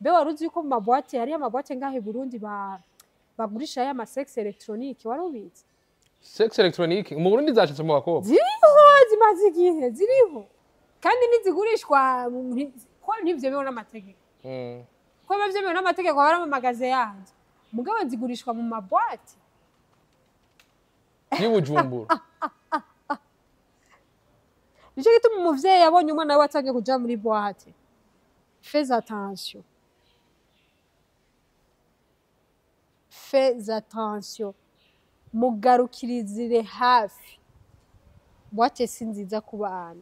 Mbe waruzi yuko mu maboîte hari amaboîte ngahe Burundi bagurisha ya sex electronique warubizi? Sex electronique mu Burundi zacitse mu bakobwa. Ziriho zimaze igihe ziriho. Kandi nizigurishwa ko ntivyemewe n'amategeko. Ko bavyemewe n'amategeko bari mu magaze yanze. Mugabo zigurishwa mu maboîte. Y'Ubujumbura. Nico gituma umuvyeyi yabonye umwana we atangiye kuja muri boîte. Fais attention. Fais attention. Mugarukirizire hafi. Boîte si nziza ku bana.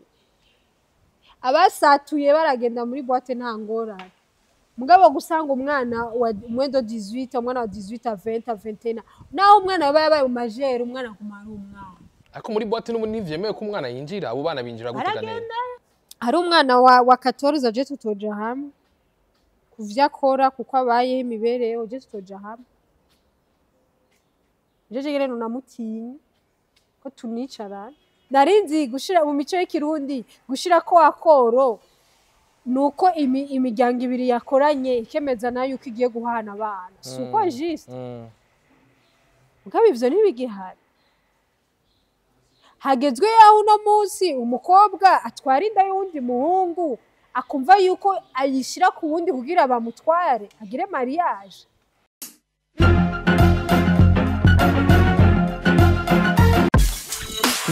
Abasatuye baragenda muri boîte nta ngorane. Mugabo gusanga umwana wa mwendo 18, umwana wa 18 20 21. Naho umwana yabaye mu majere umwana kumara umwana. Ako muri boîte n'ubu ntivyemewe ko umwana yinjira abo bana binjira guteganira. Hari umwana wa 14 aje tutoja hamwe. Kuvya akora kuko abaye imibereho je tutoja hamwe. Jeje gere nunamutinya ko tunicara. Narinzi gushira mu mico y'ikirundi gushira ko akoro nuko imiryango ibiri yakoranye ikemeza nayo uko igiye guhana abana. Suko juste. Mugabo ivyo ntibigihari. Hagezwe yaho no munsi umukobwa atwara inda y'undi muhungu akumva yuko ayishira ku wundi kugira bamutware agire mariage.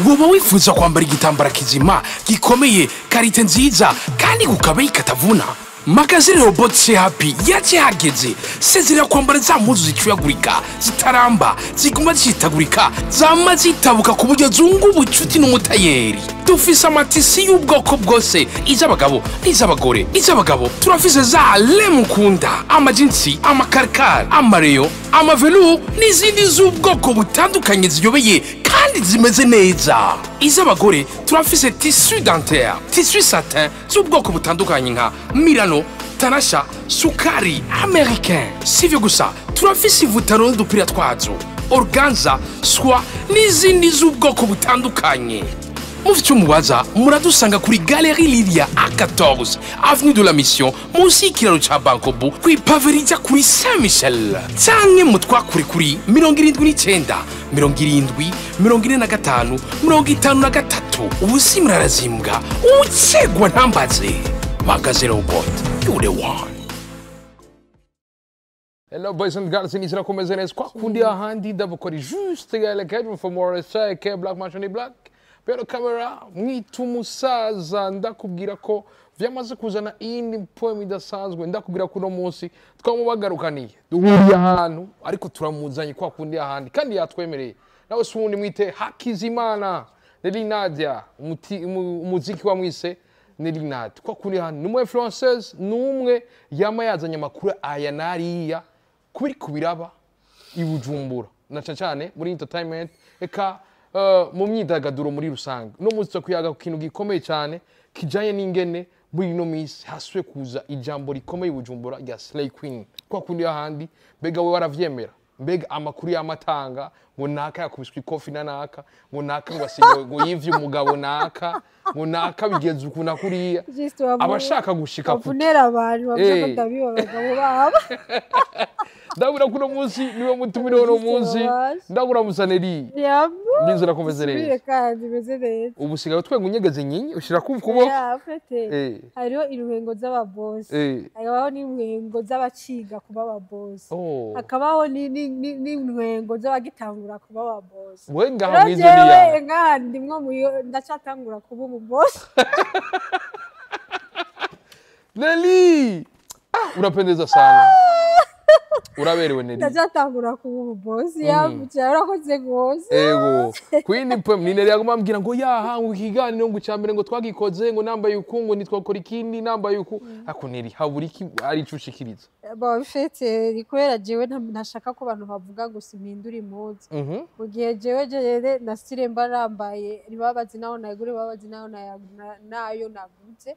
Woba wifuza kwambara igitambara kizima gikomeye karite nziza kandi kukabeyi katavuna Magazine Robot Happy yaje hageze sezera kwambara za mpuzu zicuyagurika zitaramba ziguma zitagurika zama zitabuka ku buryo zungu bucuti n'umutayeri dufise amatisi y'ubwoko bwose iz'abagabo n'iz'abagore iz'abagabo turafise za lemukunda amajinsi amakarkar amareyo amavelu n'izindi z'ubwoko butandukanye ziyobeye kandi zimeze neza iz'abagore turafise tissu dentaire tissu satin z'ubwoko butandukanye nka Milano Tanasha Sukari Americain sivyo gusa turafise ivutaro n'udupira twazo organza soie n'izindi z'ubwoko butandukanye mufite mubaza muradusanga kuri Galerie Lilia A14 avenue de la Mission munsi y'ikiraro ca Bankobu kwipaveriza kuri Saint Michel canke mutwakure kuri 79 70 45 53 ubusi murarazimbwa ucegwa ntambaze Magazine Robot you the one. Hello boys and girls, inizira kumeze neza kwa kundi ahandi ndabukora juste gale for more check black machine black pero camera mwitu umusaza ndakubwira ko vyamaze kuzana indi poem idasanzwe ndakubwira ko no munsi twamubagarukaniye duhuriye ahantu ariko turamuzanye kwa kundi ahandi kandi yatwemereye nawe sundi mwite Hakizimana Nelly Nadia umuziki wa mwise Nelly Natt kwa kundi ahantu numwe influenceuse numwe yama yazanye makuru aya nariya kubiraba ibujumbura na cyane muri entertainment eka mu myidagaduro muri rusange no muzi kuyaga ku kintu gikomeye cyane kijanye n'ingene muri no misi haswe kuza ijambo rikomeye ibujumbura rya Slay Queen kwa kundi ahandi mbega we waravyemera mbega amakuru y'amatanga ngo naka yakubiswe ikofi na naka ngo naka ngo asigo ngo yivye umugabo naka ngo naka bigeze ukuna kuriya abashaka gushika kuvunera abantu bavuga ndabiba abagabo babo ndabura kuno munsi niwe mutumire wono munsi ndabura musaneri ndinzira komeze neza kandi meze neza ubusigaye twenga unyegeze nyinyi ushira kuko hariho iruhengo z'ababosi hariho n'imwengo z'abaciga kuba ababosi akabaho n'imwengo z'abagitangura kuba ababosi we ngaho mwizo niya ngandi mwo ndacatangura kuba umubosi Nelly unapendeza sana uraberewe Nelly ndacatangura kuba umubosi yavuye urakoze gose ego kwini pem ni Nelly yagumambwira ngo yaha ngo ikiganiro ngo cyambere ngo twagikoze ngo nambaye ukungo nitwakora ikindi nambaye uku ako Nelly haburi ki ari cushikiriza ba bifete rikwera jewe ntashaka ko abantu bavuga ngo simpindura impuzu mu gihe jewe nasire mbarambaye ribabazi naho nagure babazi naho nayo naguze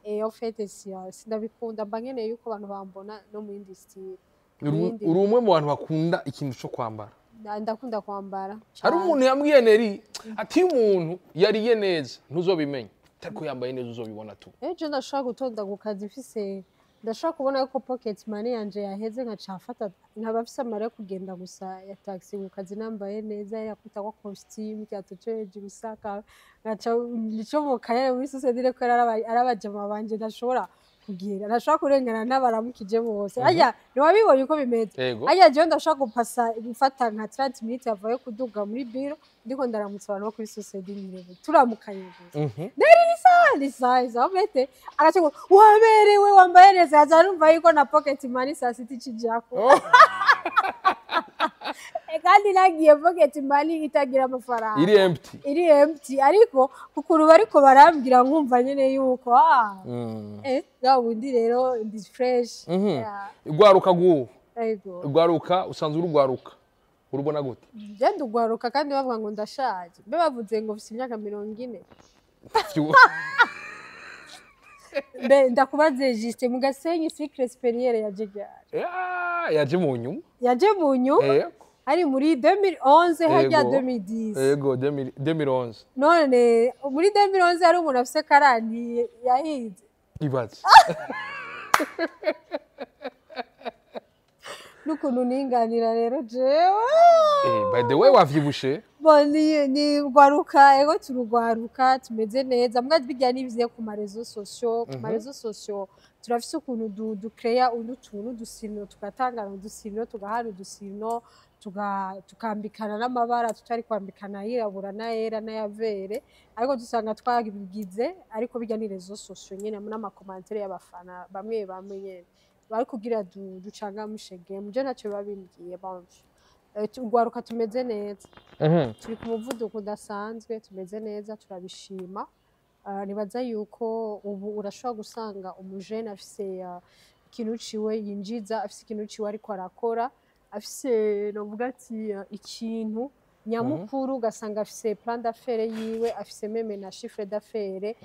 en fait sindabikunda mbangeneye yuko abantu bambona no mu industry uri umwe mu bantu bakunda ikintu cyo kwambara ndakunda kwambara hari umuntu yambwiye Nelly ati umuntu yariye neza ntuzobimenya ariko yambaye neza uzobibona tu je ndashaka gutonda gukaza ifise ndashobora kubona ko pocket money yanje yaheze nkacafata nkaba afise amara yo kugenda gusa ya taxi mu kazi nambaye neza yakuta ko costume cyatoce hejuru saka ngaca nico mu kayere muri societe ko arabajama banje ndashobora kugira ndashobora kurengana n'abaramukije bose ajya niwabibonye uko bimeze ajya je ndashobora gufata nka 30 minutes avaye kuduga muri biro ndiko ndaramutsa abantu bo kuri societe nyirebe turamukanye gusa Lisa obete agace ngo waberewe wambaye neza yazarumva yuko na pocket money saa sita cijako kandi nagiye pocket money itagira amafaranga iri empty ariko kukuru bariko barambwira nkumva nyene yuko gabundi rero ndi fresh igwaruka igwaruka usanzwe urugwaruka urubona gute je ndugwaruka kandi bavuga ngo ndashaje be bavuze ngo ufite imyaka 40 ndakubaze juste mu Gasenyi secret superieur yaje ryari yaje mu nyuma ari muri 2011 hajya 2010 yego 2011 none muri 2011 ari umuntu afise karani yahize ibaze nukuntu ninganira rero jewe by the way wavyibushe ni gwaruka ego turugwaruka tumeze neza mbwa bijya nivye ku marezo sociaux turafise ukuntu ducrea utuntu dusino tugatangana udusino tugahana udusino tukambikana n'amabara tutari kwambikana yirabura na yera na yavere ariko dusanga twagize ariko bijya ni rezo sociaux nyene n'amakomantere y'abafana bamwe nyene bari kugira ducanga mushege muje ntacyo babimbwiye banje tugwaruka tumeze neza turi ku muvuduko udasanzwe tumeze neza turabishima nibaza yuko ubu urashobora gusanga umujene afise ikintu ciwe yinjiza afise ikintu ciwe ariko arakora afise novuga ati ikintu nyamukuru ugasanga afise plan d'affaires yiwe afise meme na chiffre d'affaires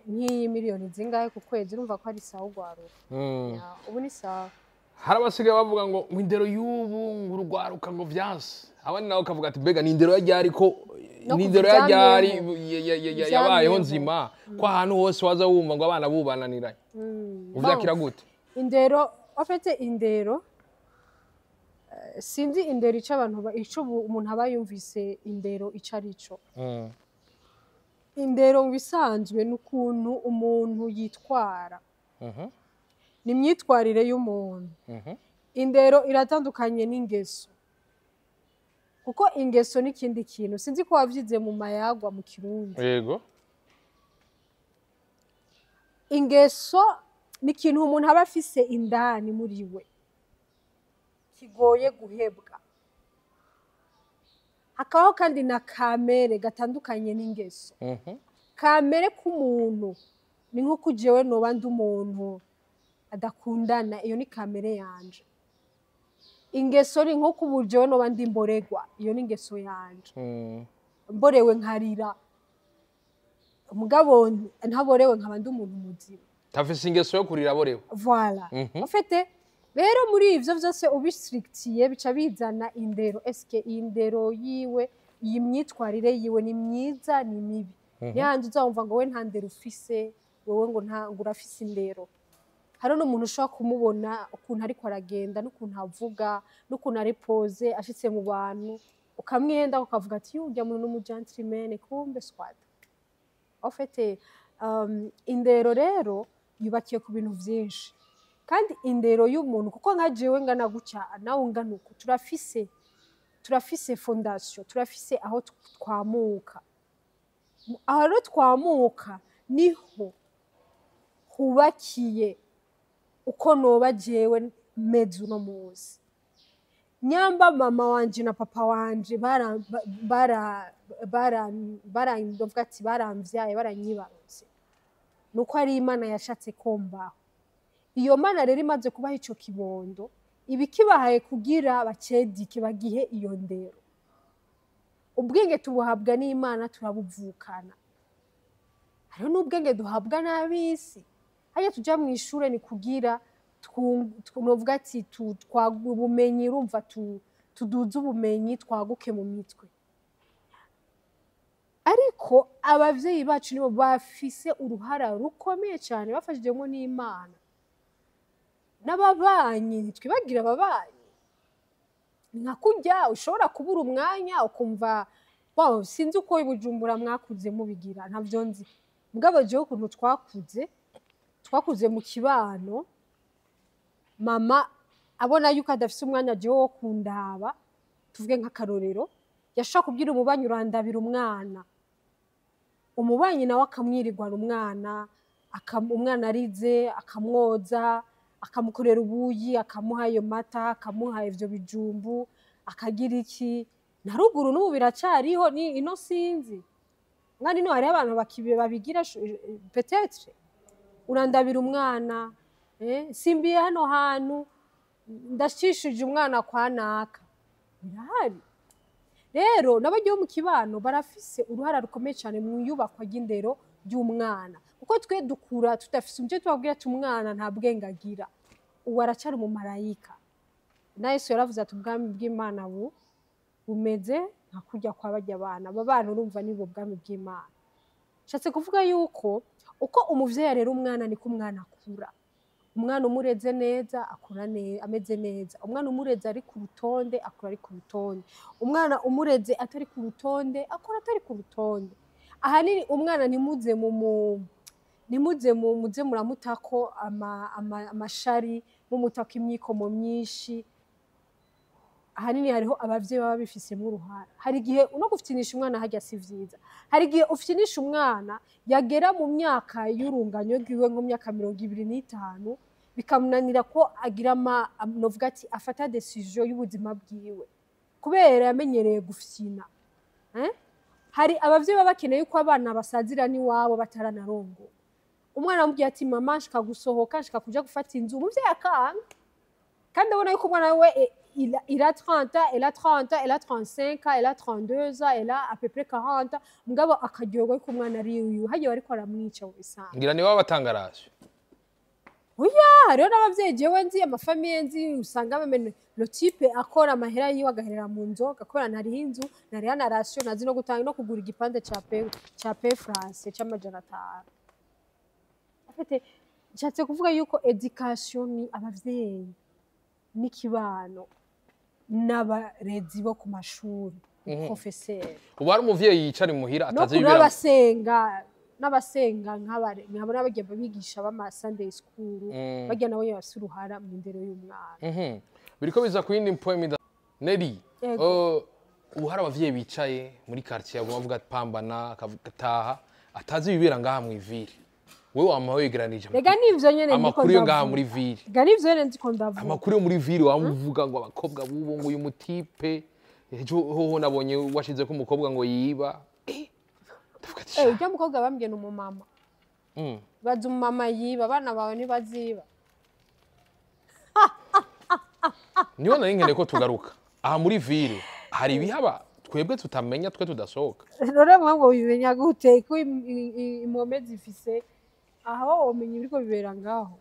nk'iyi miliyoni zingahe ku kwezi urumva ko ari sawa ugwaruka ubu ni sawa hari abasigaye bavuga ngo indero y'ubu ngurugwaruka ngo vyase abandi nawe kavuga ati mbega ni indero yajyari ko ni indero yajyari yabayeho nzima ko ahantu hose waza wumva ngo abana bubananiranye uvyakira gute indero afite indero sinzi indero ico abantu ico umuntu aba yumvise indero ico arico indero bisanzwe n'ukuntu umuntu yitwara ni imyitwarire y'umuntu indero iratandukanye n'ingeso kuko ingeso n'ikindi kintu sinzi ko wavyize mu mayagwa mu Kirundi yego ingeso ni ikintu umuntu aba afise indani muri we kigoye guhebwa hakaho kandi na kamere gatandukanye n'ingeso kamere k'umuntu ni nko kujewe noba ndi umuntu adakundana iyo ni kamere yanje ingeso ni nko kuburyo noba ndi mboregwa iyo ni ingeso yanje mborewe nkarira umugabo ntaborewe nkaba ndi umuntu muzima tafise ingeso yo kurira borewe voilà ufite rero muri ivyo vyose ubistrictiye bica bizana indero eske indero yiwe iyi myitwarire yiwe ni myiza ni mibi yandi uzumva ngo we nta ndero ufise wowe ngo urafise indero hari n'umuntu ushobora kumubona ukuntu ariko aragenda n'ukuntu avuga n'ukuntu ari pose ashitse mu bantu ukamwenda ukavuga ati yujya muntu n'umugentleman kumbe swada ofete indero rero yubakiye ku bintu vyinshi kandi indero y'umuntu kuko nka jewe ngana gucya nawe ngana uko turafise fondation turafise aho twamuka aho rero twamuka niho hubakiye uko noba jewe meze uno munsi nyamba mama wanje na papa wanje baramvyaye baranyibarutse nuko ari Imana yashatse kombaho iyo Mana rero imaze kubaha ico kibondo ibikibahaye kugira bacedike bagihe iyo ndero ubwenge tubuhabwa n'Imana turabuvukana hariho n'ubwenge duhabwa n'abisi haya tuja mu ishure ni kugira twovuga ati twaguha ubumenyi urumva tuduze ubumenyi twaguke mu mitwe ariko abavyeyi bacu nibo bafise uruhara rukomeye cyane bafashijemo n'Imana n'ababanyi twibagira ababanyi nka kurya ushobora kubura umwanya ukumva wow sinzi uko ibujumbura mwakuze mubigira ntavyo nzi mugabo jewe ukuntu twakuze mu kibano mama abona yuko adafise umwanya jewe wo kundaba tuvuge nk'akarorero yashaka kubwira umubanyi urandabira umwana umubanyi nawe akamwirirwana umwana arize akamwoza akamukorera ubuyi akamuha ayo mata akamuha ivyo bijumbu akagira iki na ruguru n'ubu biracariho ni ino sinzi ngani no hari abantu babigira peut-être urandabira umwana simbiye hano hantu ndashishije umwana kwa naka birahari rero n'abagiye mu kibano barafise uruhara rukomeye cyane mu yubakwa ry'indero ry'umwana kuko twe dukura tudafise umuje twabwira ati umwana nta bwenge agira uwo aracyari mu marayika na Yesu yaravuze ati ubwami bw'Imana bumeze nka kurya kwa barya abana aba bana urumva nibo bwami bw'Imana nshatse kuvuga yuko uko umuvyeyi rero umwana niko umwana akura umwana umureze neza akura ameze neza umwana umureze ari ku rutonde akura ari ku rutonde umwana umureze atari ku rutonde akura atari ku rutonde ahanini umwana nimuze muramutako amashari mumutako imyikomo myinshi ahanini hariho abavyeyi baba bifisemo uruhara hari igihe no gufitinisha umwana hajya si vyiza hari igihe ufitinisha umwana yagera mu myaka y'urunganyo rwiwe nko myaka 25 bikamunanira ko agira novuga ati afata decision y'ubuzima bwiwe kubera yamenyereye gufyina hari abavyeyi baba bakeneye ko abana basazira ni wabo bataranarongo umwana amubwiye ati mama nshaka gusohoka nshaka kuja gufata inzu umuvyeyi akanga kandi abona yuko umwana we il a 30 ans, elle a 30 ans, elle a 35 ans, elle a 32 ans, elle a à peu près 40 ans. Mugabo akaryogo yuko umwana ari uyu hagiye bariko aramwica ubisanga. Ngira ni babatangaraje. Oya, rero n'abavyeyi jewe nzi amafamiye nzi usanga bamene le type akora amahera yiwe agaherera mu nzoga akora nari inzu nari na ration nazi no gutanga no kugura igipande ca pe France c'amajana 5. Afite nshatse kuvuga yuko education ni abavyeyi n'ikibano n'abarezi bo ku mashuri professeur ubu ari umuvyeyi yicari muhira atazibira n'abasenga nk'abana bagiye babigisha bama Sunday school bagiye nawe yasuruhara mu ndero y'umwana biriko biza ku yindi point Nelly ubu hari abavyeyi bicaye muri quartier aguma avuga pambana akavugataha atazi bibera ngaha mu ivire wewe wamawegeranije rega nivyo nyene ndiko amakuru yo ngaha muri ville rega nivyo nyene ndiko ndavuga amakuru yo muri ville wamuvuga ngo abakobwa bubo ngo uyu mutipe ejo hoho nabonye washize ko umukobwa ngo yiba ujya mukobwa bambye n'umumama baza umumama yiba abana bawe ntibaziba niyo nari nkeneye ko tugaruka aha muri ville hari ibihaba twebwe tutamenya twe tudasohoka rero mwango bimenya gute ko impome zifise aho umenye ibiriko bibera ngaho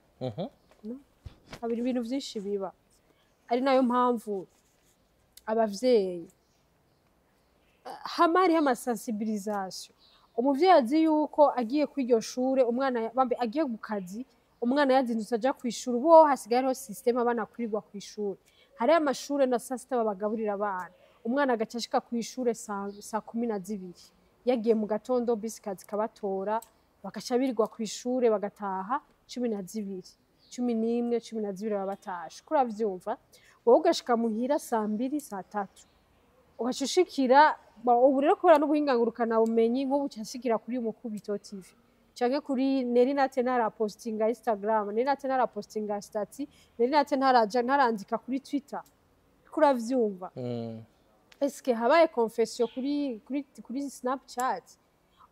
habiri ibintu byinshi biba ari nayo mpamvu abavyeyi hamari y'amasensibilisation umuvyeyi azi yuko agiye kw'iryo shure umwana agiye ku kazi umwana yazindutse aja kw'ishuri ubu hasigaye hariho systeme abana kwirirwa kw'ishuri hari amashure na saa sita babagaburira abana umwana agacashika kw'ishure saa 12 yagiye mu gatondo bisi kazi kabatora bakaca birirwa kw'ishure bagataha 12 11 12 babatashe kuravyumva wowe ugashika muhira saa 2 saa 3 ugacushikira ubu rero kubera n'ubuhingangurukana bumenyi nk'ubu cyashikira kuri Mukubito TV canke kuri Nelly Natt ntarapostinga Instagram Nelly Natt ntarapostinga stati Nelly Natt ntarandika kuri Twitter kuravyumva eske habaye confession kuri Snapchat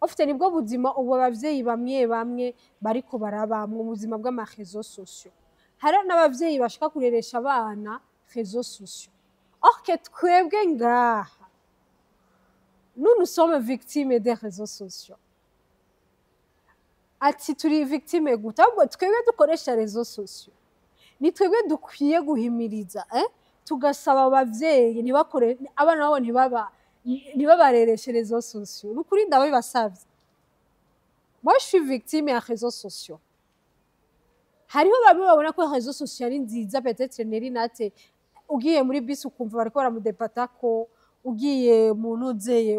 ofite nibwo buzima ubu abavyeyi bamwe bariko barabamwe ubuzima bw'amarezo sociaux hari n'abavyeyi bashaka kureresha abana réseaux sociaux or que twebwe ngaha nous sommes victimes des réseaux sociaux ati turi victime gute ahubwo twebwe dukoresha réseaux sociaux ni twebwe dukwiye guhimiriza tugasaba abavyeyi ntibakore abana babo ntibabarereshe réseaux sociaux n'ukuri ndabibasavye moi je suis victime ya réseaux sociaux hariho bamwe babona ko réseaux sociaux ari nziza peut-être Nelly Natt ugiye muri bisi ukumva bariko baramudepata ko ugiye mu ntuzeye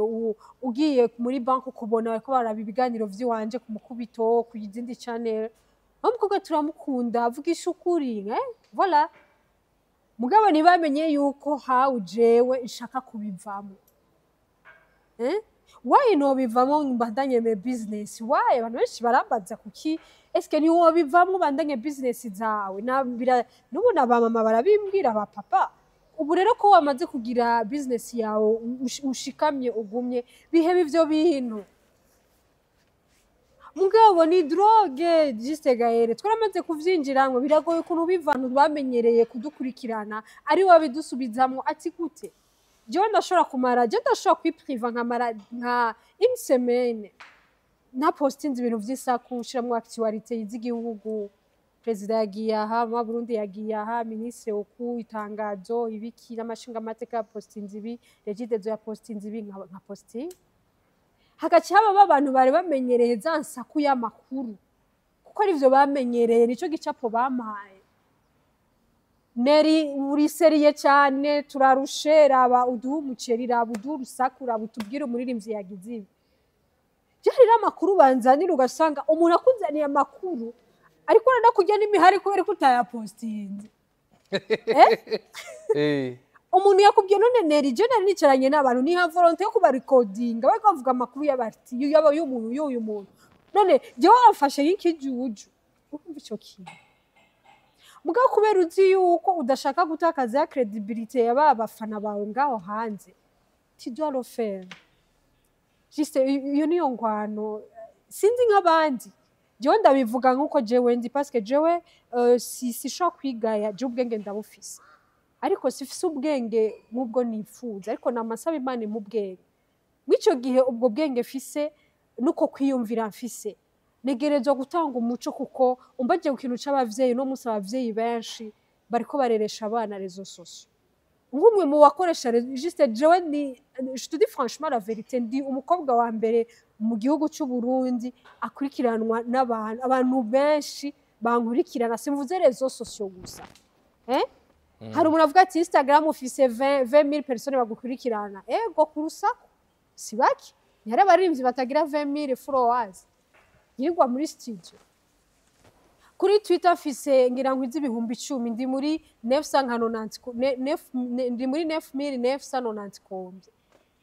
ugiye muri banki ukubona bariko baraba ibiganiro vy'iwanje ku mukubito ku yizindi channel umukobwa turamukunda avugisha ukuri voilà mugabo ntibamenye yuko hawe jewe nshaka kubivamo why no bivamo mbandanye me business why abantu benshi barambaza kuki eske ni wo bivamo bandanye business zawe nabira nubu nabamama barabimbwira ba papa ubu rero ko wamaze kugira business yawe ushikamye ugumye bihebe ivyo bintu mugabo ni drogue juste gaere twaramaze kuvyinjiramwe biragoye ukuntu bivantu bamenyereye kudukurikirana ari wabidusubizamwo ati gute jewe ndashobora kumara je ndashobora kwipriva nkamara nka une semaine na postinze ibintu vy'isaku ushiramwo actualité y'igihugu president yagiye aha mu Burundi yagiye aha ministre oku itangazo ibiki n'amashinga amateka postinze ibi regidezo ya postinze ibi nka posting hagaci haba abantu bari bamenyereye za nsaku y'amakuru kuko ari byo bamenyereye nico gicapo bamaye Neri uri seriye cyane turarushe raba uduha umuceri raba uduha urusaku raba utubwire umuririmbyi yagize ibi jarira amakuru banzanira ugasanga umuntu akuzaniye amakuru ariko uranakurya n'imihari kubera ko utayapostinze umuntu yakubwiye none Neri je nari nicaranye n'abantu ni ha volonté yo kuba recordinga bariko bavuga amakuru y'abarti y'uyu muntu none je wafashe y'ikijuju ukumva ico kintu mugabo kubera uzi yuko udashaka gutakaza ya credibility yaba abafana bawe ngaho hanze tu dois le faire juste iyo niyo ngwano sinzi nk'abandi jewe ndabivuga nkuko jewe ndi parce que jewe si shaka kwigaya je ubwenge ndabufise ariko sifise ubwenge nk'ubwo nifuza ariko namasaba Imana mu bwenge mwico gihe ubwo bwenge fise nuko kwiyumvira mfise negerezwa gutanga umuco kuko umbaje ku kintu c'abavyeyi no musa abavyeyi benshi bariko bareresha abana rezo soso ngumwe mu wakoresha juste jewe ni je te dis franchement la vérité ndi umukobwa wa mbere mu gihugu cy'u Burundi akurikiranwa n'abantu benshi bankurikirana simvuze rezo soso gusa hari umuntu avuga ati Instagram ufise 20000 personnes bagukurikirana ego kurusako sibaki nyare abaririmbyi batagira 20000 followers yigwa muri studio kuri Twitter afise ngira nkwiza ibihumbi 10 ndi muri 990 ndi muri 9990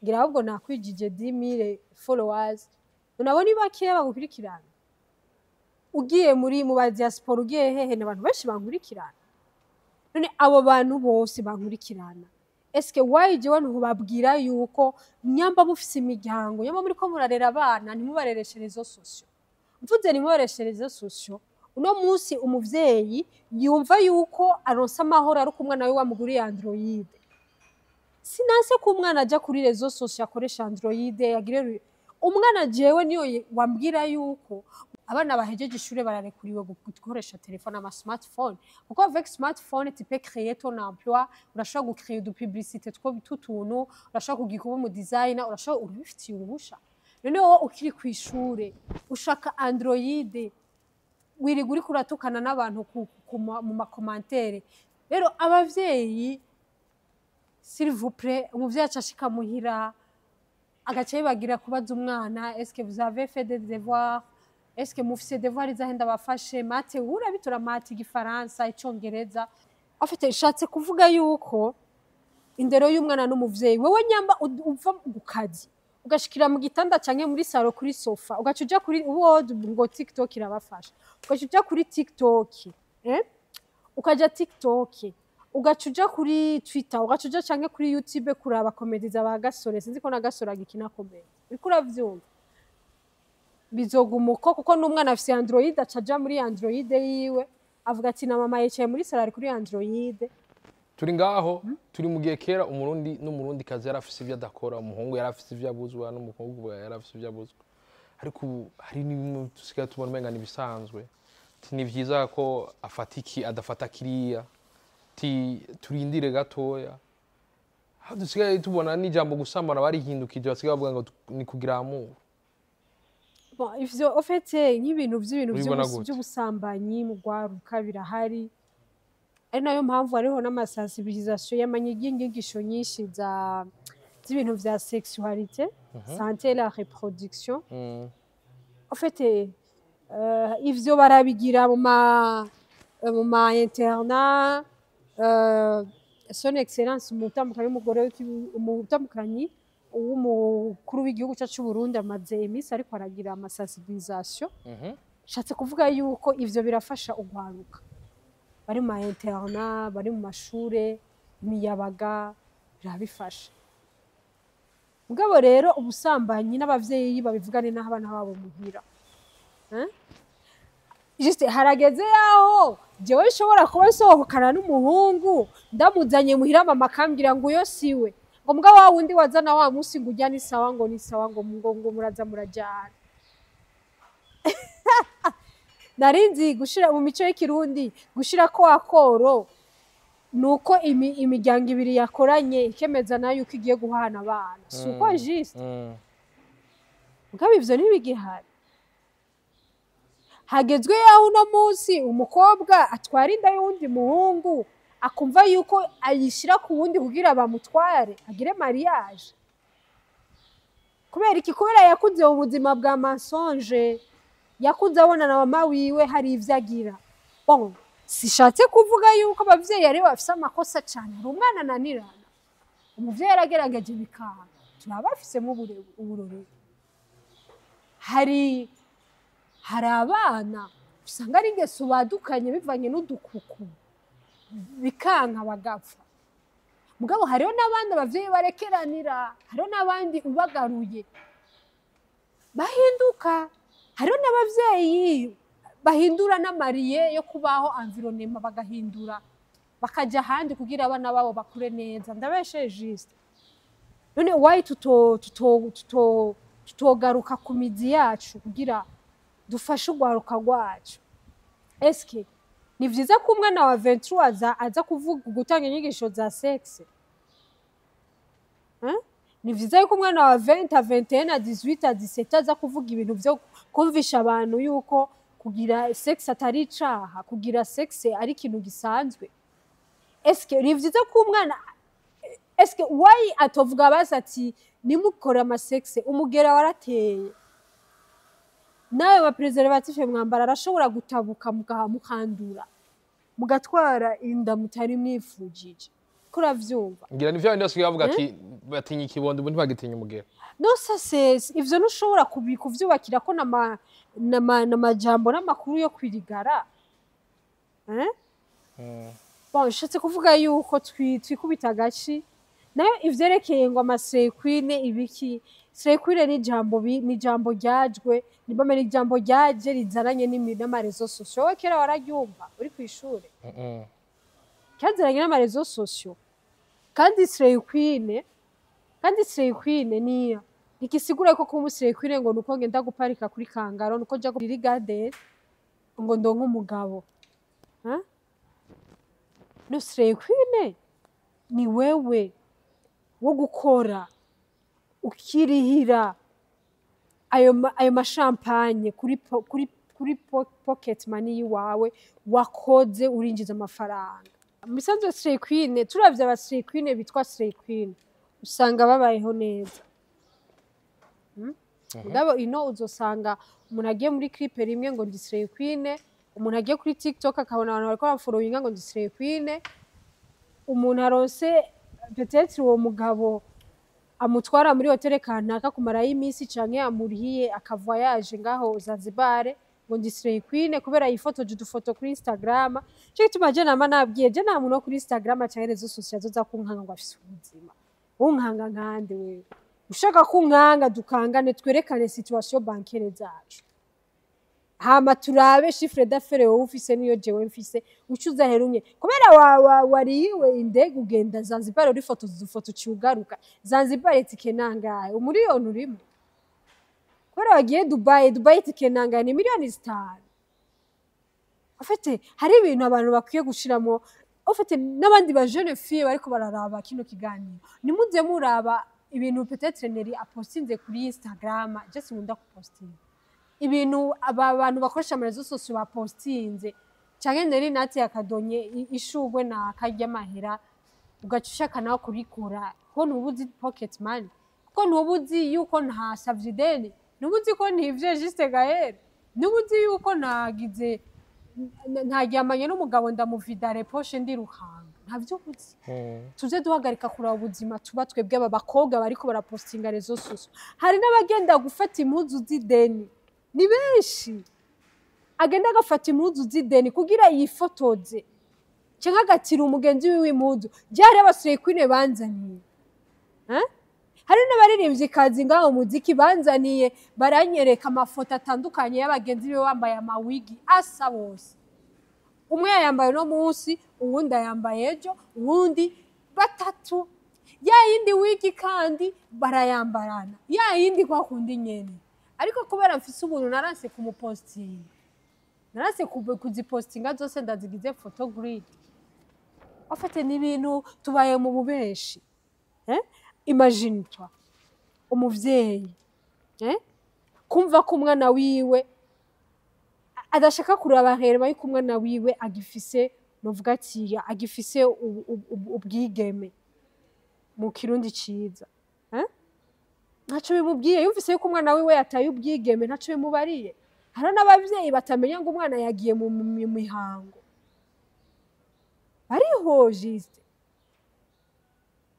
ngira ahubwo nakwijije 10000 followers unabona ibakeye bagukurikirana ugiye muri mu ba diaspora ugiye hehe n'abantu benshi bankurikirana none abo bantu bose bankurikirana eske why jewe ntubabwira yuko nyamba mufise imiryango nyamba muri ko murarera abana ntimubarereshereze socio mvuze ntimubarereshereze socio uno munsi umuvyeyi yumva yuko aronsa amahoro ari kumwana we wamuguriye Android sinanse ko umwana aja kuri rezo socio akoresha Android yagire umwana jewe niyo wambwira yuko abana bahejeje ishure bararekuriwe gukoresha telefone ama smartphone kuko avec smartphone tu peux créer ton emploi urashaka gucréer du publicité tutuntu urashaka kugikuba mu designer urashaka urubifitiye uruhusha none wowe ukiri kwishure ushaka Android wiriguri kuratukana n'abantu mu makomantere rero abavyeyi s'il vous plaît umuvyeyi acashika muhira agace bagira kubaza umwana est-ce que vous avez fait des devoirs est-ce que mufise devoir izahenda bafashe mate urabitura mate igifaransa icongereza afite ishatse kuvuga yuko indero y'umwana n'umuvyeyi wewe nyamba uva gukazi ugashikira mu gitanda canke muri salo kuri sofa ugacuja kuri ngo TikTok irabafasha ugacuja kuri TikTok ukaja TikTok ugacuja kuri Twitter ugacuja canke kuri YouTube kuraba comedy za bagasore sinzi ko nagasora gikina comedy uriko uravyumva bizogumuko kuko n'umwana afise Android acaja muri Android yiwe avuga ati na mama yicaye muri sala kuri Android turi ngaho turi mu gihe kera umurundi n'umurundi kazi yarafise ibyo adakora umuhungu yarafise ibyo abuzwa n'umukobwa yarafise ibyo abuzwa ariko hari n'ibintu tusigaye tubona umenga nibisanzwe ni vyiza ko afatiki adafata kiriya turindire gatoya aho dusigaye tubona n'ijambo gusambana barihindukije basigaye bavuga ngo ni kugira amuru bon ivyo ofete nk'ibintu Ubibona gute? by'ubusambanyi mu gwaruka birahari ari nayo mpamvu hariho n'amasensibilisation y'amanyigisho nyinshi z'ibintu vya sexualité santé et la reproduction ofete ivyo barabigira mu ma internat son excellence umutambukanyi w'umukuru w'igihugu cyacu Burundi amaze iminsi ariko aragira amasensibilisation shatse kuvuga yuko ivyo birafasha ugwaruka bari mu internat bari mu mashure imiyabaga birabifasha mugabo rero ubusambanyi n'abavyeyi babivugane n'aho abana babo muhira juste harageze yaho jewe nshobora kuba nsohokana n'umuhungu ndamuzanye muhira mama akambwira ngo uyo siwe ngo mbwa wa wundi wazana wa musi ngo ujya ni sawa ngo muraza murajyana narinzi gushira mu mico y'ikirundi gushira ko akoro nuko imiryango ibiri yakoranye ikemeza nayo uko igiye guhana abana si uko juste mugabo ivyo ntibigihari hagezwe yaho uno munsi umukobwa atwara inda y'uwundi muhungu akumva yuko ayishira ku wundi kugira bamutware agire mariage kubera iki kubera yakuze mu buzima bwa mensonge yakuze abona na mama wiwe hari ivyo agira bon sishatse kuvuga yuko abavyeyi ari bafise amakosa cyane hari umwana ananirana umuvyeyi yaragerageje bikanga turabafisemo uburore hari abana usanga ari ingeso badukanye bivanye n'udukuku bikanka bagapfa mugabo hariho n'abandi abavyeyi barekeranira hariho n'abandi ubagaruye bahinduka hariho n'abavyeyi bahindura n'amariye yo kubaho environnement bagahindura bakaja ahandi kugira abana babo bakure neza ndabeshe juste none why tutogaruka ku mizi yacu kugira dufashe ugwaruka rwacu eske ni vyiza ko umwana wa 23 aza kuvuga gutanga inyigisho za sexe ni vyiza ko umwana wa 20 21 18 17 aza kuvuga ibintu vyo kumvisha abantu yuko kugira sexe atari icaha kugira sexe ari ikintu gisanzwe eske ni vyiza ko umwana eske why atovuga basati nimukora ama sexe umugera warateye nawe ba preservatif mwambara arashobora gutabuka mukandura mugatwara inda mutari mwifujije kuravyumva ngira nivyo abandi basigaye bavuga ati batinya ikibondo ubundi bagitinya umugera no sase ivyo nushobora kuvyubakira ko n'amajambo n'amakuru yo kwirigara bon shatse kuvuga yuko twikubita agaci nayo ivyerekeye ngo amasrey queen ibiki Srey Queen ni jambo ryajwe nibame ni jambo ryaje rizaranye n'amarezo sociaux kera wararyumva uri kw'ishure kazaranye n'amarezo sociaux kandi Srey Queen ni ikisigura ko kuba Srey Queen ngo nuko ngenda guparika kuri kangaro nuko nja kuri garden ngo ndonka umugabo no Srey Queen ni wewe wo gukora ukirihira ayo mashampanye kuri pocket money yiwawe wakoze urinjiza amafaranga misanzwe Srey Queen turavye aba Srey Queen bitwa Srey Queen usanga babayeho neza ndabo ino uzosanga umuntu agiye muri clip rimwe ngo ndi Srey Queen umuntu agiye kuri TikTok akabona abantu bariko bafollowinga ngo ndi Srey Queen umuntu aronse peut-être uwo mugabo amutwara muri hoteli kanaka kumara y'imisi canke amurihiye akavoyage ngaho Zanzibar ngo ndi Srey Queen kubera yifotoje udufoto kuri Instagram cyo gituma je nama nabwiye je nta muntu kuri Instagram canke rezo social zoza kunkanga ngo afise ubuzima unkanga nkande we ushaka kunkanga dukangane twerekane situation bancaire zacu hama turabe chiffre d'affaires wowe ufise niyo jewe mfise ucuza herumye kubera wariwe indege ugenda Zanzibar uri foto ciugaruka Zanzibar itike nangaye umuriyoni urimo kubera wagiye Dubai itike nangaye ni miliyoni 5 afite hari ibintu abantu bakwiye gushiramo afite n'abandi ba jeune fille bariko bararaba kino kiganiro nimuze muraba ibintu peut-être neri apostinze kuri Instagram just nkunda kupostinga ibintu abantu bakoresha amarezo sosiyo bapostinze canke Nelly Natt yakadonye ishugwe na akarya amahera ugaca ushaka nawe kurikura ko ntubuzi pocket money ko ntubuzi yuko ntasavye ideni ntubuzi ko ntivye juste gahere ntubuzi yuko nagize ntaryamanye n'umugabo ndamuvida reposhe ndiruhanga ntavyo ubuzi tuze duhagarika kuraba ubuzima tuba twebwe aba bakobwa bariko barapostinga rezo sosiyo hari n'abagenda gufata impuzu z'ideni ni benshi agenda agafata impuzu z'ideni kugira yifotoze canke agatira umugenzi wiwe impuzu ryari abasireye kwine banzaniye hari n'abaririmbyi kazi ngaho muziki banzaniye baranyereka amafoto atandukanye y'abagenzi biwe bambaye amawigi asa bose umwe yambaye no munsi uwundi yambaye ejo uwundi batatu ya yindi wigi kandi barayambarana ya yindi kwa kundi nyene ariko kubera mfise ubuntu naranse kumupostinga naranse kuzipostinga zose ndazigize photo grid afate n'ibintu tubaye mu bubeshi imagine toi umuvyeyi kumva ko umwana wiwe adashaka kuraba hereba yuko umwana wiwe agifise novuga ati agifise ubwigeme mu kirundi ciza ntaco bimubwiye yumvise yuko umwana wiwe yataye ubwigeme ntaco bimubariye hari n'abavyeyi batamenya ngo umwana yagiye mu mihango bariho juste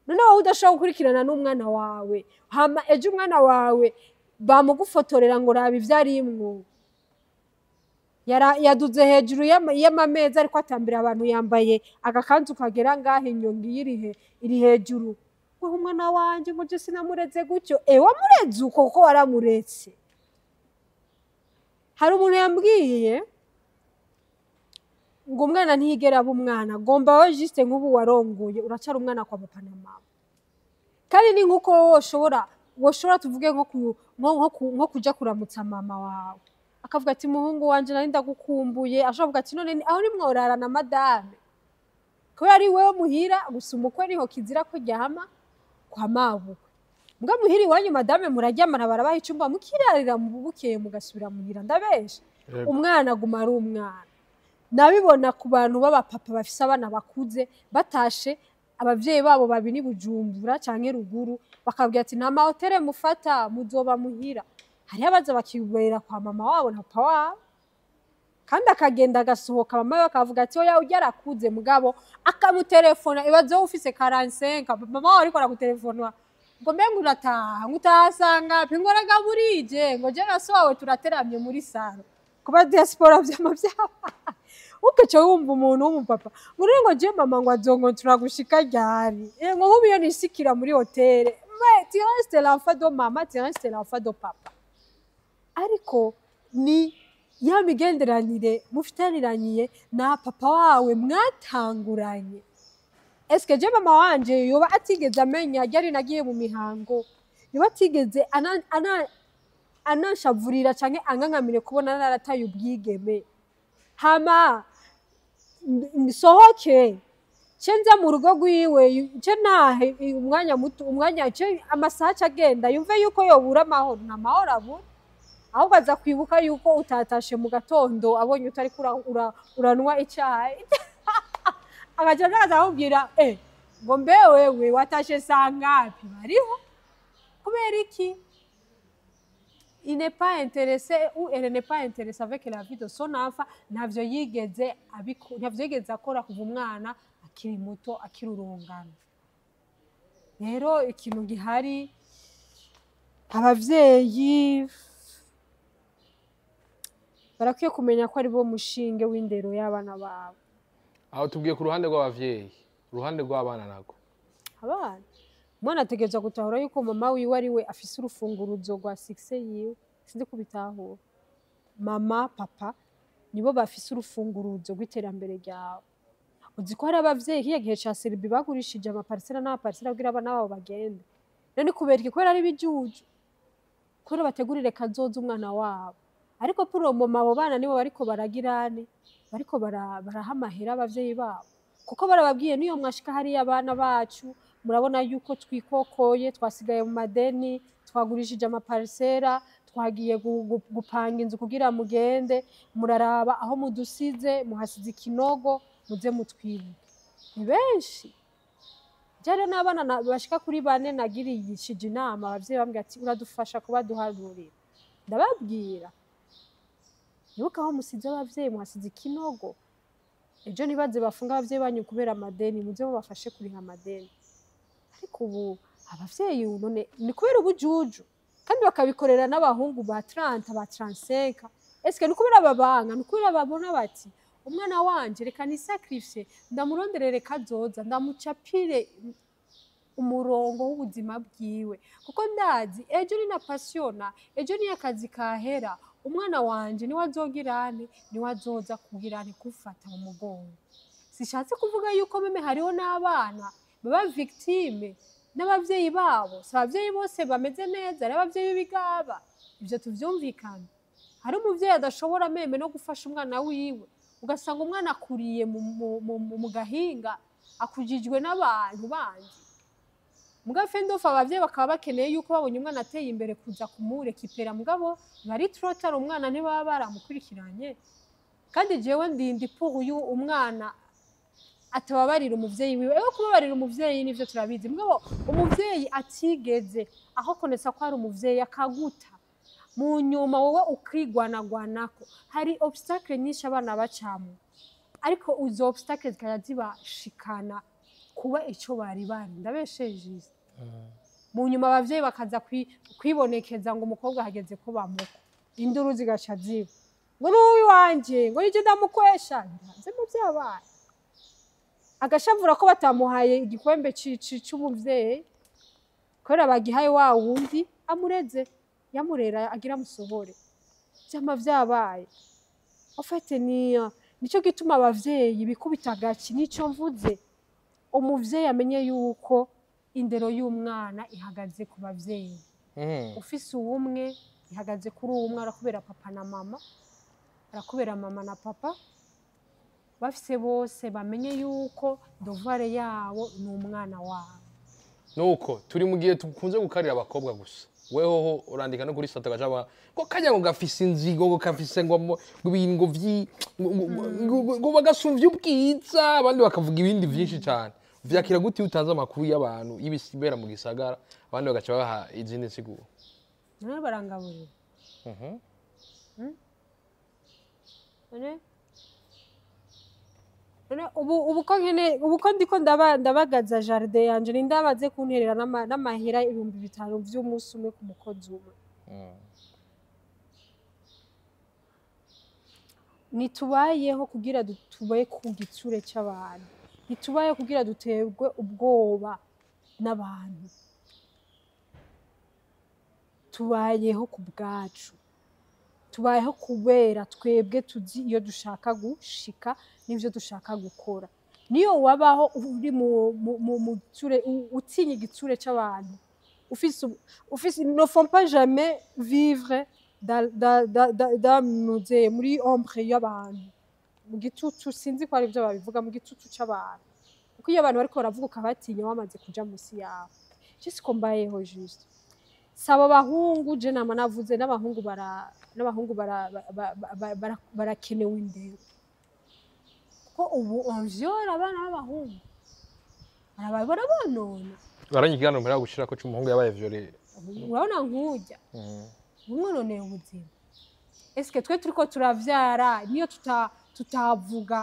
none wowe udashobora gukurikirana n'umwana wawe hama ejo umwana wawe bamugufotorera ngo raba ivyarimwo yaduze hejuru y'amameza ariko atambira abantu yambaye agakanzu kagera ngaho inyongi iri hejuru we umwana wanje ngo je sinamureze gutyo wamureze uko kuko waramuretse hari umuntu yambwiye ngo umwana ntiyigera aba umwana gomba we juste nk'ubu warongoye uracara umwana kwa papa na mama kandi ni nk'uko woshobora tuvuge nko kuja kuramutsa mama wawe akavuga ati muhungu wanje nari ndagukumbuye ashobora kuvuga ati none aho nimworara na madame ko yari wewe muhira gusa umukwe niho kizira ko ryama kwa mabukwe mbwa muhira iwanyu madame muraryamana barabaha icumba mukirarira mu bukeye mugasubira muhira ndabesha umwana aguma ari umwana nabibona ku bantu b'abapapa bafise abana bakuze batashe abavyeyi babo babiri Bujumbura canke ruguru bakabwira ati nta mahotere mufata muzoba muhira hariho abaza bakibera kwa mama wabo na papa wabo kandi akagenda agasohoka mama we bakavuga ati oya urya arakuze mugabo akamutelefona ibaze ufise 45 mama wawe ariko aragutelefona ngo mbe ngurataha ngutasanga pingoraga burije ngo je naso wawe turateramye muri saro kuba diaspora vy'amavyaba ukecho wumva umuntu w'umupapa muri ngo je mama ngo azongo turagushika ryari ngo nkubiyo nisikira muri hotel mais tu restes l'enfant de maman tu restes l'enfant de papa ariko ni ya migenderanire mufitaniranyiye na papa wawe mwatanguranye eske je mama wanje yoba atigeze amenya ryari nagiye mu mihango yoba atigeze anashavurira canke angangamire kubona narataye ubwigeme hama nsohoke cenza mu rugo rwiwe ce nahe umwanya ce amasaha agenda yumve yuko yobura amahoro nta mahoro abura ahubwo aza kwibuka yuko utatashe mu gatondo abonye utari uranwa icyayi agaca akaza akubwira ngo mbe wewe watashe sangapi bariho kubera iki il n'est pas intéressé ou elle n'est pas intéressée avec la vie de son enfant ntavyo yigeze akora kuva umwana akiri muto akiri urungano rero ikintu gihari abavyeyi barakwiye kumenya ko ari bo mushinge w'indero y'abana babo aho tubwiye ku ruhande rw'abavyeyi uruhande rw'abana nako abana mwana ategereza gutahura yuko mama wiwe ari we afise urufunguruzo rwa success yiwe sindi kubitahura mama papa nibo bafise urufunguruzo rw'iterambere ryawe uzi ko hari abavyeyi kiya gihe ca Serbi bagurishije amaparsera n'amaparsera kugira abana babo bagende none kubera iki kubera ari bijuju kubera bategurire kazoza umwana wabo ariko puro mama abo bana nibo bariko baragirane bariko barahamahera abavyeyi babo kuko barababwiye niyo mwashika hari abana bacu murabona yuko twikokoye twasigaye mu madeni twagurishije amaparsera twagiye gupanga inzu kugira mugende muraraba aho mudusize muhasize ikinogo muze mutwibuke ni benshi jare n'abana bashika kuri 4 nagirishije inama abavyeyi bambwira ati uradufasha kuba duharurira ndababwira yuko aho musize abavyeyi muhasize ikinogo ejo nibaze bafunga abavyeyi banyu kubera amadeni muze mubafashe kuriha amadeni ariko ubu abavyeyi none ni kubera ubujuju kandi bakabikorera n'abahungu ba 30 ba 35 eske ni kubera babanga ni kubera babona bati umwana wanje reka ni sacrifice ndamuronderere kazoza ndamucapire umurongo w'ubuzima bwiwe kuko ndazi ejo ni na pasiona ejo ni akazi kahera umwana wanje ni wazogirane ni wazoza kugirane kufata mu mugongo sishatse kuvuga yuko meme hariho n'abana baba victime n'abavyeyi babo sabavyeyi bose bameze neza n'abavyeyi bigaba ivyo tuvyumvikana hari umuvyeyi adashobora meme no gufasha umwana wiwe ugasanga umwana akuriye mu gahinga akujijwe n'abantu bandi mugafe ndofa abavyeyi bakaba bakeneye yuko babonye umwana ateye imbere kuza kumurekipera mugabo bari trotara umwana ntibaba baramukurikiranye kandi jewe ndindi pour uyu umwana atababarira umuvyeyi wiwe ego kubabarira umuvyeyi nivyo turabizi mugabo umuvyeyi atigeze aho konesa ko ari umuvyeyi akaguta mu nyuma wowe ukwigwanagwanako hari obstacle nyinshi abana bacamo ariko uzo obstacle zikazibashikana kuba ico bari ndabesheje mu nyuma abavyeyi bakaza kwibonekeza ngo umukobwa hageze ko bamuko induru zigaca ziba ngo n'uyu wanje ngo nije ndamukwesha nze mu byabana agashavura ko batamuhaye igikwembe c'umuvyeyi kora bagihaye wa wundi amureze yamurera agira musohore cyama vyabaye ofete nico gituma abavyeyi bikubita gaci nico mvuze umuvyeyi amenye yuko indero y'umwana ihagaze ku bavyeyi ufise uwumwe ihagaze kuri uwumwe arakubera papa na mama arakubera mama na papa bafise bose bamenye yuko dovare yabo ni umwana wabo nuko turi mu gihe tukunze gukarira abakobwa gusa weho urandika no kuri sata gajaba ko kanya ngo gafise inzigo ngo kafise ngo ibintu ngo bagasumvye ubwiza abandi bakavuga ibindi vyinshi cyane vyakira gute utaza amakuru y'abantu y'ibisibera mu gisagara abandi bagaca baha izindi siguro none barangaburira ubu ko ndiko ndabagaza jardin yanje nindabaze kunterera n'amahera 5,000 vy'umunsi umwe ku mukozi umwe nitubayeho kugira tubaye ku gitsure cy'abantu nitubaye kugira duterwe ubwoba n'abantu tubayeho ku bwacu tubayeho kubera twebwe tuzi iyo dushaka gushika n'ivyo dushaka gukora niyo wabaho uri mu ture utinya igitsure c'abantu ufise ne faut pas jamais vivre muri ombre y'abantu mu gitutu sinzi ko ari byo babivuga mu gitutu c'abantu kuko iyo abantu bariko baravuga ukabatinya wamaze kuja musi yawe just ko mbayeho juste saba bahungu je nama navuze n'abahungu barakenewe indero ko ubu onvyora abana b'abahungu barabonona baranyigana mpera gushira ko c'umuhungu yabaye violé urabona nkujya umwononeye ubuzima eske twe turiko turavyara niyo tutavuga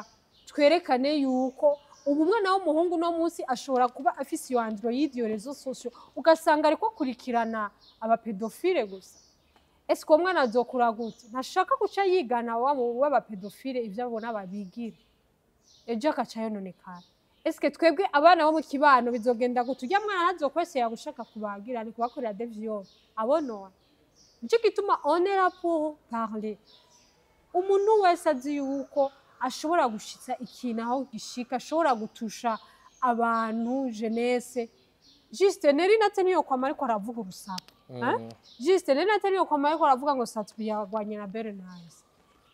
twerekane yuko ubu umwana w'umuhungu no munsi ashobora kuba afise iyo android yo rezo sociaux ugasanga ariko kurikirana abapedofile gusa eske umwana azokura gute ntashaka guca yigana w'abapedofile ivyo abona babigira ejo akaca yononekana eske twebwe abana bo mu kibano bizogenda gute urya mwana ntazokwesera gushaka kubagira ari kubakorera des viols abonona nico gituma on est là pour parler umuntu wese azi yuko ashobora gushitsa ikintu aho gishika ashobora gutusha abantu jeunesse juste Nelly Natt niyo kwama ariko aravuga urusaku juste Nelly Natt niyo kwama ariko aravuga ngo Satwi yagwanye na Bernays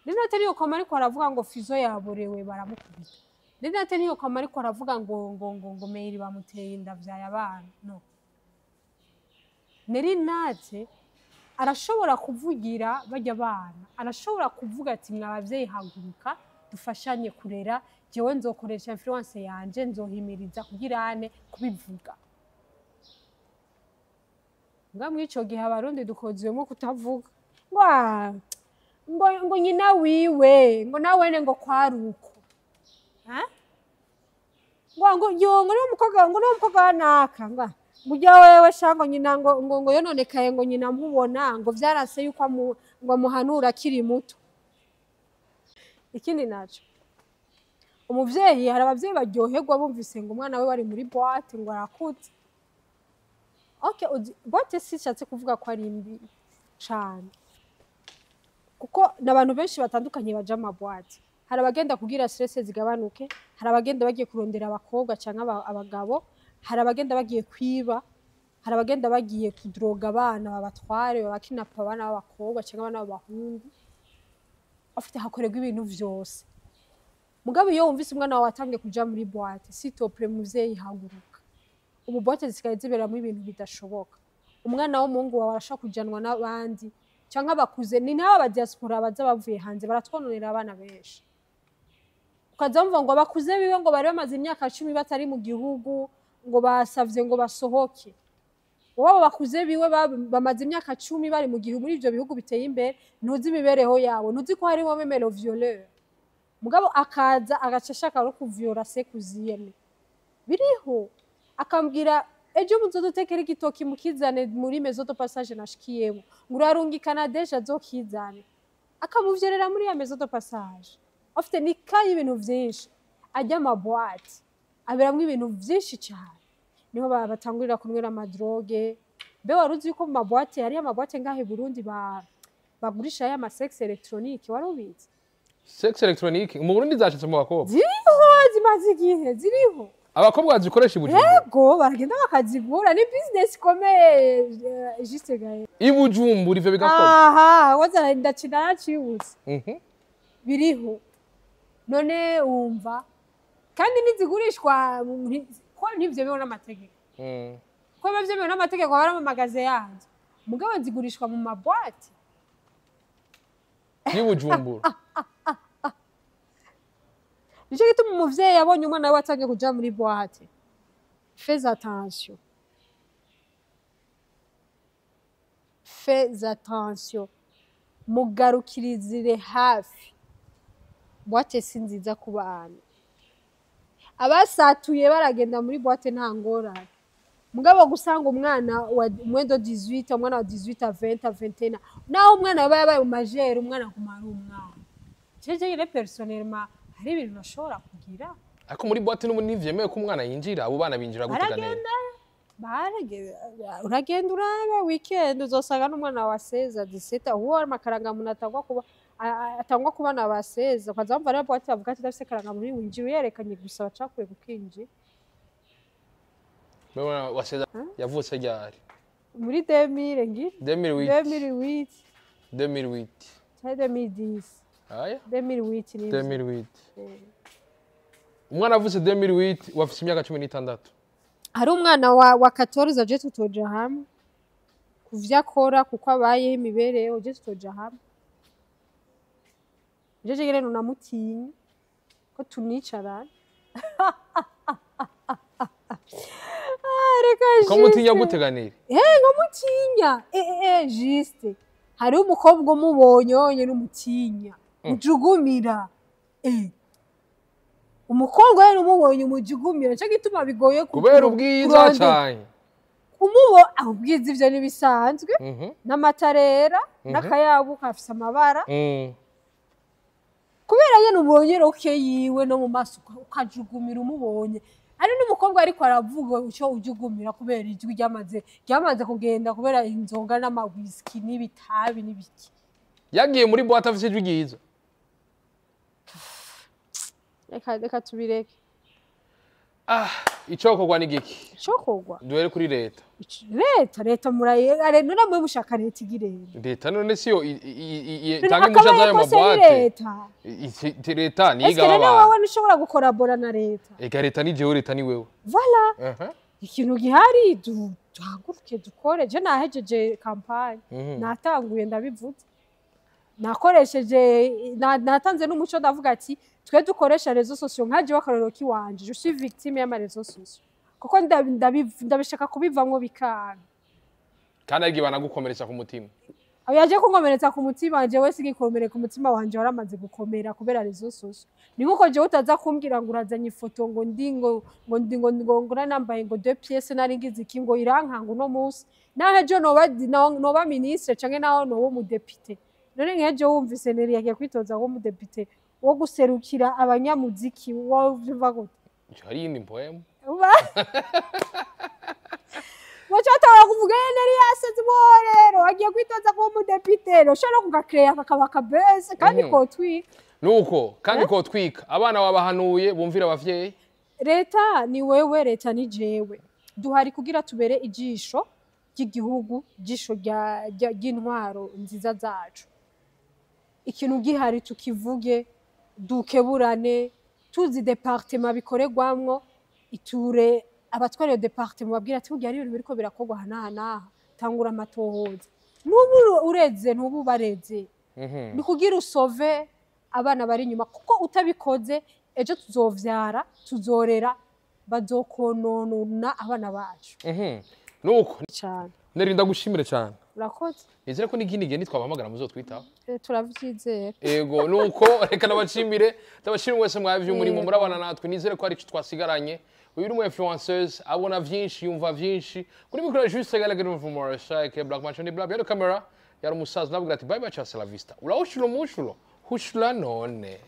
Nelly Natt niyo kwama ariko aravuga ngo Fizo yaborewe baramukubita Nelly Natt niyo kwama ariko aravuga ngo Meiri bamuteye inda vyaye abana no Nelly Natt arashobora kuvugira bajya bana arashobora kuvuga ati mwabavyeyi haguruka dufashanye kurera jewe nzokoresha influence yanje nzohimiriza kugirane kubivuga ngamwe ico gihe abarundi dukozwemo kutavuga ngo nyina wiwe ngo nawene ngo kwaruko ngo no mukobwa naka burya wewe shango nyina ngo yononekaye ngo nyina mubona ngo vyarase yuko ngo amuhanura akiri muto ikindi naco umuvyeyi hari abavyeyi baryoherwa bumvise ngo umwana we wari muri boîte ngo arakutse okay boîte sishatse kuvuga ko ari mbi cane kuko n'abantu benshi batandukanye baja mu boîte hari abagenda kugira stress zigabanuke hari abagenda bagiye kurondera abakobwa cyangwa abagabo hari abagenda bagiye kwiba hari abagenda bagiye kudroga abana babatware babakinapa abana b'abakobwa cyangwa abana b'abahungu afite hakorerwa ibintu vyose mugabo iyo wumvise umwana wawe atangiye kuja muri boîte sitopre muvyeyi haguruka ubu boîte zikaye ziberamo ibintu bidashoboka umwana w'umuhungu wawe arashaka kujanwa n'abandi cyangwa bakuze ni n'aba diaspora baza bavuye hanze baratwononera abana benshi ukazamva ngo bakuze biwe ngo bari bamaze imyaka 10 batari mu gihugu ngo basavye ngo basohoke wabo bakuze biwe bamaze imyaka 10 bari mu gihugu muri ivyo bihugu biteye imbere ntuzi imibereho yabo ntuzi ko hari wamemelo violeur mugabo akaza agacashaka no kuvyola sekuziyene biriho akambwira ejo muzodutekera igitoki mukizane muri maison de passage nashikiyemo ngurarungikana deja zokizane akamuvyerera muri ya maison de passage afite nikaye ibintu vyinshi ajya ama boîte aberamwe ibintu vyinshi cyane niho batangurira kunwera amadroge be waruzi ko mu boîte hari ama boîte ngahe Burundi bagurisha ya ma sex électronique warubizi sex électronique mu Burundi zacitse mu bakobwa ziriho zimaze igihe ziriho abakobwa bazikoresha Bujumbura yego baragenda bakazigura ni business ikomeye juste gahe Bujumbura ivyo bigakorwa aha waza ndacina yaciwutse biriho none umva kandi nizigurishwa ko nivyo bibona amategeko ko bavyo bibona amategeko bari mu magaze yanjye mugabo zigurishwa mu maboîte Bujumbura Nico gituma umuvyeyi yabonye umwana we atangiye kuja muri boîte fais attention mugarukirizire hafi boîte si nziza ku bana abasatuye baragenda muri boîte nta ngorane mugabo gusanga umwana wa mwendo 18 umwana wa 18 20 21 naho umwana yabaye mu majere umwana kumara umwana jeje ile personnellement hari ibintu bashobora kugira ariko muri boîte n'ubu nivyemewe ko umwana yinjira abo bana binjira guteganira uragenda urabe weekend uzosanga n'umwana wa 16 17 uwo ari makaranga muntu atangwa ku bana ba 16 kwazamva rero boîte bavuga ati dafise karanga muri winjira yerekanye gusa bacakuye gukinji mwana wa 16 yavutse ryari muri 2000 ngi 2008 2010 aya 2008 ni 2008 umwana avutse 2008 wafise imyaka 16 hari umwana wa 14 aje tutoja hamwe kuvya akora kuko abaye imibereho je tutoja hamwe jeje gere nunamutinya ko tunicara ko mutinya guteganira ngamutinya juste hari umukobwa umubonye yonye n'umutinya ujugumira umukobwa yari umubonye umujugumira cyo gituma bigoye kubera ubwiza cyane ubwiza ivyo nibisanzwe n'amatarera n'akayabu kafise amabara kubera yene ubonye roke yiwe no mu maso ukajugumira umubonye ari n'umukobwa ariko aravuga uco ujugumira kubera ijwi ryamaze kugenda kubera inzoga n'amawhisky n'ibitabi n'ibiki yagiye muri boîte afise ijwi ryiza reka tubireke icokorwa n'igiki icokorwa duhere kuri leta muraye none mwe mushaka leta igirende leta none siyo tanga impushya z'ayo maboîte leta niga aba wowe nishobora gukorabora na leta ega leta ni jewe leta ni wewe voilà ikintu gihari duhaguruke dukore. Je nahejeje kampanye natanguye ndabivuze, nakoresheje natanze n'umuco ndavuga ati twe dukoresha rezo sosiyo nkaje wakarero kiwanje je suis victime y'ama rezo sosiyo kuko ndabishaka kubivamwo bikana kandi ariko banagukomeretsa ku mutima. Yaje kunkomeretsa ku mutima jewe sigikomere ku mutima wanje waramaze gukomera kubera rezo sosiyo. Ni nkuko je utaza kumbwira ngo urazanye ifoto ngo ngora nambaye ngo 2 pièces naringize iki ngo irankanga no munsi nahe je noba ministre canke naho no wo mudepite. None nkeje wumvise neri yagiye kwitoza wo mudepite wo guserukira abanyamuziki wo vuga gute hari indi poem Wachatawa kuvuga neri yaseze rero agiye kwitoza ko mudepite no shano kugakreya kakaba kabese kandi ko twika nuko kandi ko twika abana babahanuye bumvira abavyeyi. Leta ni wewe, leta ni jewe, duhari kugira tubere ijisho ry'igihugu, ijisho ry'intwaro nziza zacu. Ikintu gihari tukivuge, dukeburane, tuzi departement bikoregwamwo, iture abatwara iyo departement babwira ati burya ari ibintu biriko birakorwa hanaha tangura amatohoza. Nubu ureze nubu bareze. Ni kugira usove abana bari nyuma kuko utabikoze ejo tuzovyara tuzorera bazokononona abana bacu. Nuko cyane neri ndagushimire cyane. Urakoze. Nizere ko n'ikindi gihe nitwabahamagara muzotwitaho. Turavyizera. Ego nuko reka nabashimire ndabashimire wese mwavye umurimo murabana natwe nizere ko ari cyo twasigaranye. Uyu ni influenceuse abona vyinshi yumva vyinshi kuri mikoro juste galagere from Mauritius Black Match ni bla camera yari umusaza nabwira ati bye bye cha la vista. Urahushula mushulo hushula none.